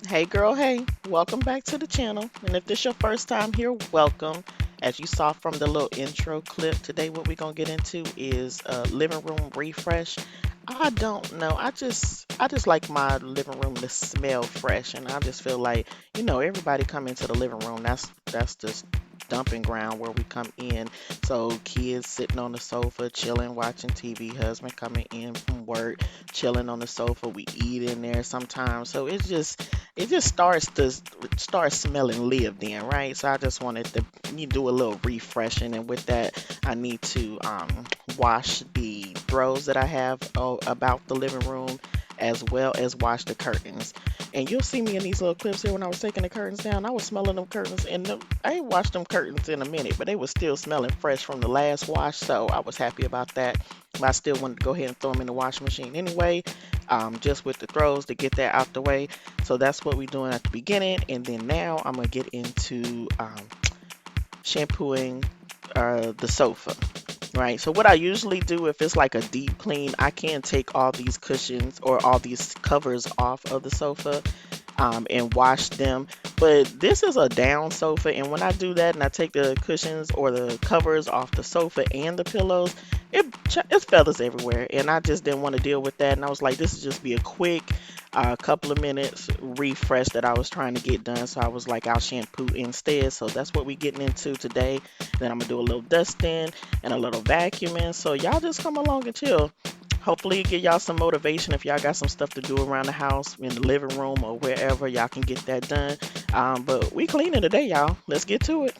Hey girl, hey, welcome back to the channel. And if this your first time here, welcome. As you saw from the little intro clip, today what we're gonna get into is a living room refresh. I don't know. I just like my living room to smell fresh, and I just feel like, everybody come into the living room. That's just dumping ground where we come in. So kids sitting on the sofa, chilling, watching TV, husband coming in from work, chilling on the sofa. We eat in there sometimes. So it just starts smelling lived in, right? So I just wanted to do a little refreshing, and with that, I need to wash the throws that I have about the living room, as well as wash the curtains. And you'll see me in these little clips here when I was taking the curtains down. I was smelling them curtains, and I ain't washed them curtains in a minute, but they were still smelling fresh from the last wash, so I was happy about that. But I still wanted to go ahead and throw them in the washing machine anyway, just with the throws to get that out the way. So that's what we're doing at the beginning, and then now I'm gonna get into shampooing the sofa. Right. So what I usually do if it's like a deep clean, I can take all these cushions or all these covers off of the sofa and wash them. But this is a down sofa, and when I do that and I take the cushions or the covers off the sofa and the pillows, it's feathers everywhere, and I just didn't want to deal with that. And I was like, this is just be a quick couple of minutes refresh that I was trying to get done. So I was like, I'll shampoo instead. So that's what we're getting into today. Then I'm gonna do a little dusting and a little vacuuming. So y'all just come along and chill. Hopefully, get y'all some motivation. If y'all got some stuff to do around the house, in the living room or wherever, y'all can get that done. But we cleaning today, y'all. Let's get to it.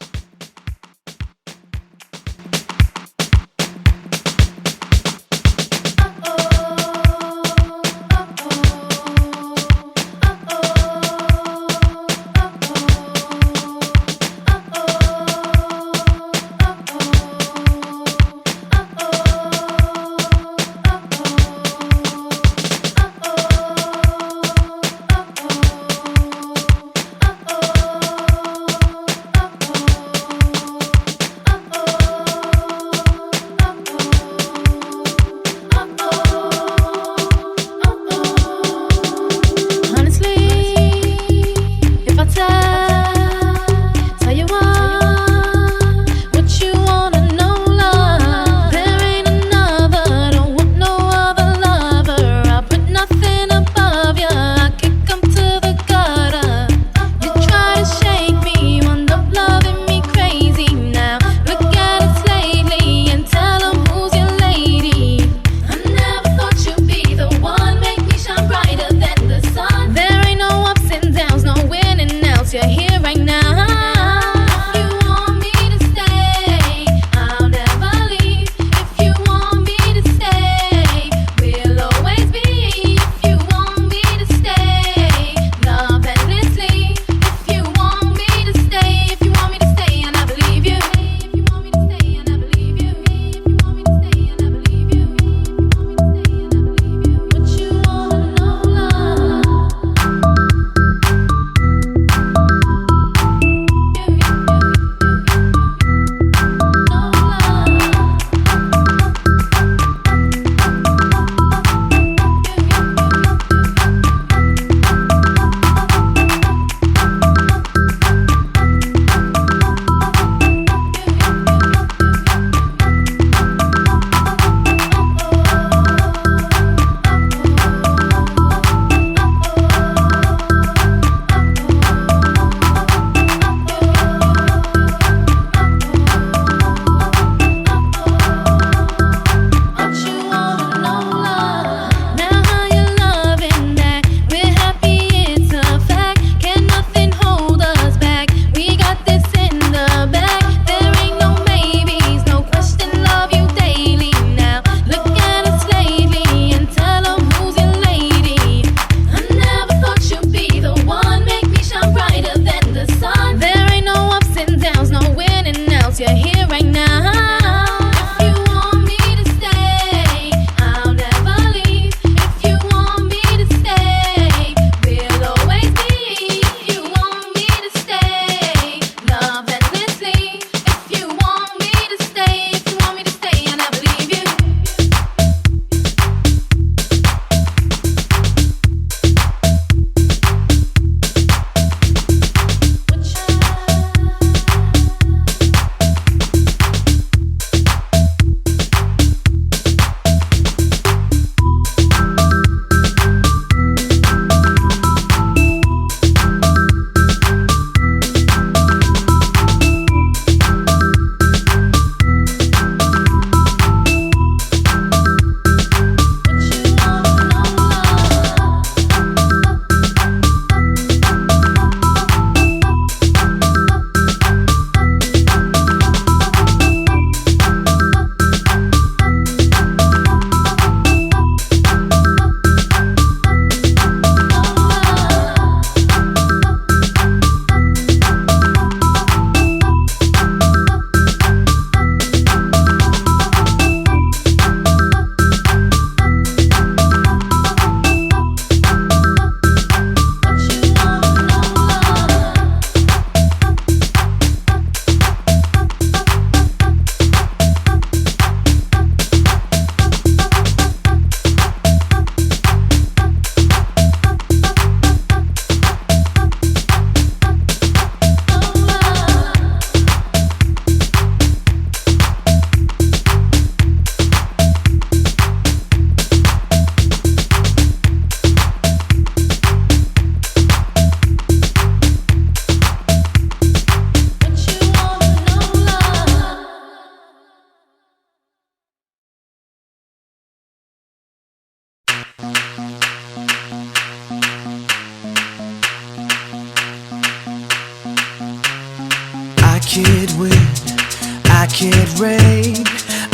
can't reign.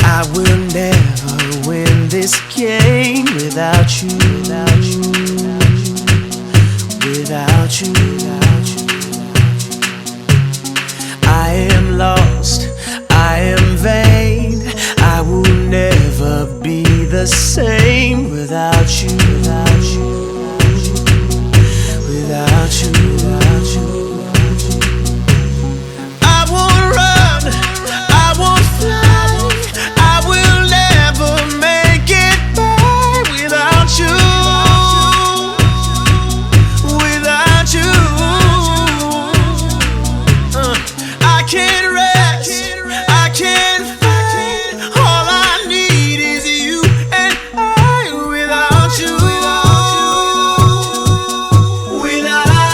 I will never win this game without you, without you, without you, without you. I am lost, I am vain. I will never be the same without you, without you, without you, without you. I won't run, I won't fly. I will never make it by without you, without you. I can't rest, I can't fight. All I need is you and I without you, without you.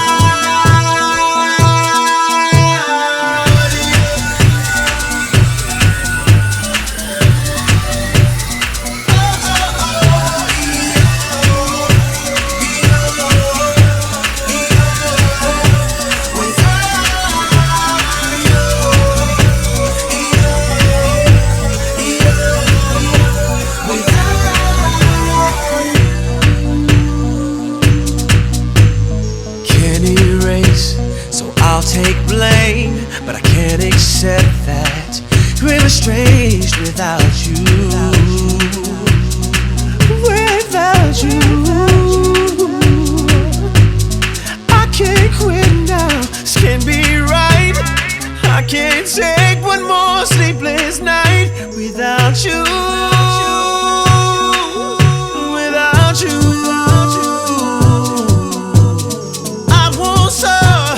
Can't erase, so I'll take blame, but I can't accept that we're estranged without you, without you. I can't quit now, this can't be right. I can't take one more sleepless night without you, without you. I won't soar,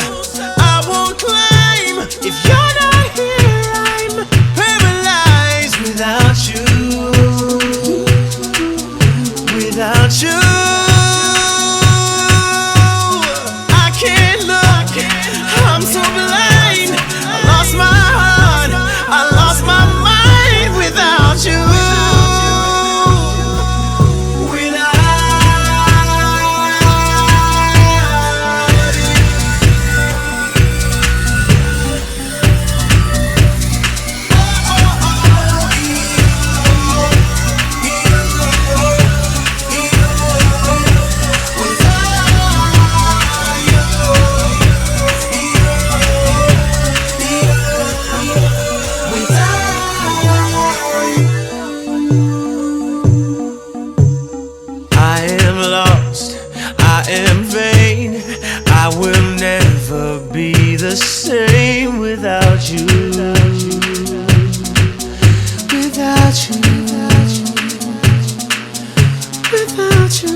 I won't climb. If you're not here, I'm paralyzed without you, without you. I can't look, I'm so blind. I lost my heart, I lost my mind without you, without you. I am lost, I am vain. I will never be the same without you, without you, without you.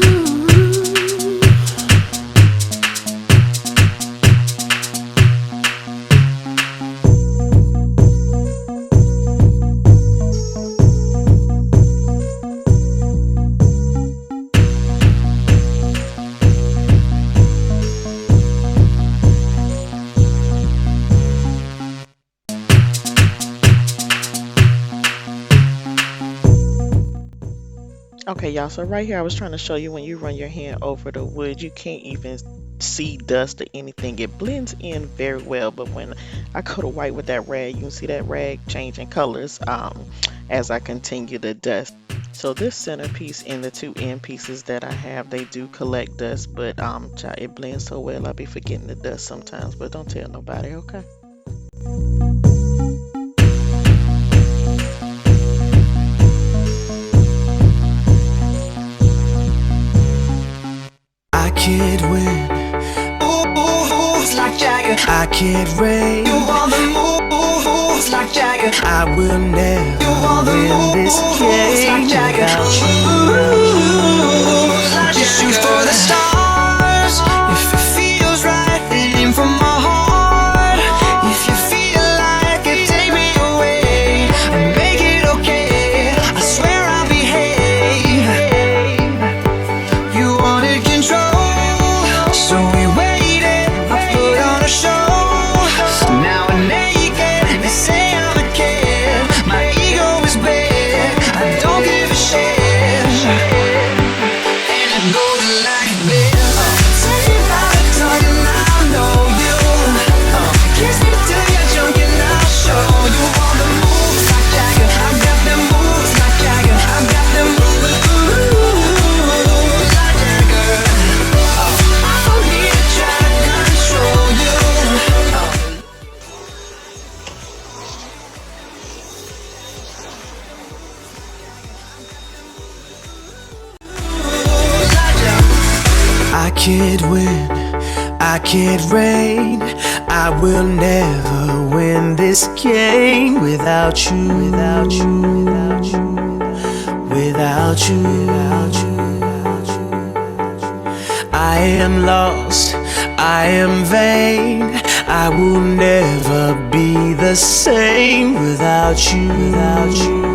Okay, y'all, so right here I was trying to show you when you run your hand over the wood, you can't even see dust or anything. It blends in very well, but when I go to white with that rag, you can see that rag changing colors as I continue to dust. So this centerpiece and the two end pieces that I have, they do collect dust, but child, it blends so well I be forgetting the dust sometimes, but don't tell nobody, okay? I can't win. Ooh, it's like Jagger. I can't reign. You want the moves like Jagger. I will never win this game without you. Just shoot for the stars. If it feels right, then aim from my heart. If you feel like it, take me away and make it okay. I swear I'll behave. You wanted control, so we waited. I put on a show. Now I'm naked. They say I'm a kid. My ego is big. I don't give a shit. I can't win, I can't reign. I will never win this game without you, without you, without you, without you, without you. I am lost, I am vain. I will never be the same without you, without you.